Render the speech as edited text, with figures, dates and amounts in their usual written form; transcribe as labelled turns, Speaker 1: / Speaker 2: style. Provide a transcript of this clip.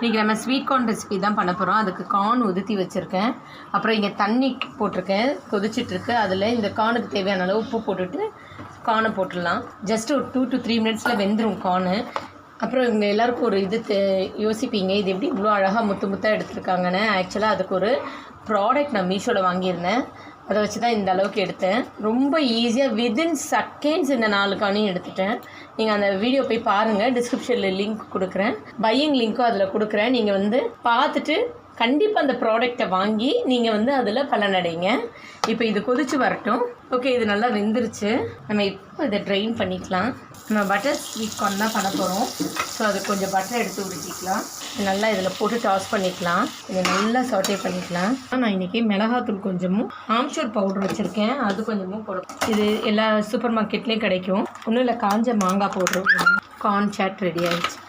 Speaker 1: இன்றைக்கி நம்ம sweet corn recipe தான் பண்ண போகிறோம். அதுக்கு கார்ன் உதுத்தி வச்சுருக்கேன். அப்புறம் இங்கே தண்ணி போட்டிருக்கேன், கொதிச்சிட்ருக்கு. அதில் இந்த கார்னுக்கு தேவையான அளவு உப்பு போட்டுட்டு கார்னை போட்டுடலாம். ஜஸ்ட் ஒரு 2 to 3 மினிட்ஸில் வெந்துடும் கார்னு. அப்புறம் இவங்க எல்லாருக்கும் ஒரு இது யோசிப்பீங்க, இது எப்படி இவ்வளோ அழகாக முத்தாக எடுத்துருக்காங்கன்னு. ஆக்சுவலாக அதுக்கு ஒரு ப்ராடக்ட் நான் மீஷோவில் வாங்கியிருந்தேன். அதை வச்சு தான் இந்த அளவுக்கு எடுத்தேன். ரொம்ப ஈஸியாக வித்தின் செகண்ட்ஸ் இந்த 4 கார்னையும் எடுத்துட்டேன். நீங்கள் அந்த வீடியோ போய் பாருங்கள், டிஸ்கிரிப்ஷனில் லிங்க் கொடுக்குறேன், பையிங் லிங்க்கும் அதில் கொடுக்குறேன். நீங்கள் வந்து பார்த்துட்டு கண்டிப்பாக அந்த ப்ராடக்டை வாங்கி நீங்கள் வந்து அதில் பலனடைங்க. இப்போ இது கொதிச்சு வரட்டும். ஓகே, இது நல்லா வெந்துருச்சு. நம்ம இப்போ இதை ட்ரெயின் பண்ணிக்கலாம். நம்ம பட்டர் ஸ்வீட் கார்ன் தான் பண்ண போகிறோம். ஸோ அது கொஞ்சம் பட்டர் எடுத்து ஊற்றிக்கலாம். நல்லா இதில் போட்டு டாஸ் பண்ணிக்கலாம். இதை நல்லா சாட்டே பண்ணிக்கலாம். நான் இன்றைக்கி மிளகாத்தூள் கொஞ்சமும் ஆம்ச்சூர் பவுடர் வச்சுருக்கேன், அது கொஞ்சமும் போடும். இது எல்லா சூப்பர் மார்க்கெட்லேயும் கிடைக்கும். ஒன்றும் இல்லை, காஞ்ச மாங்காய் பவுடர். கார்ன் சாட் ரெடி ஆகிடுச்சு.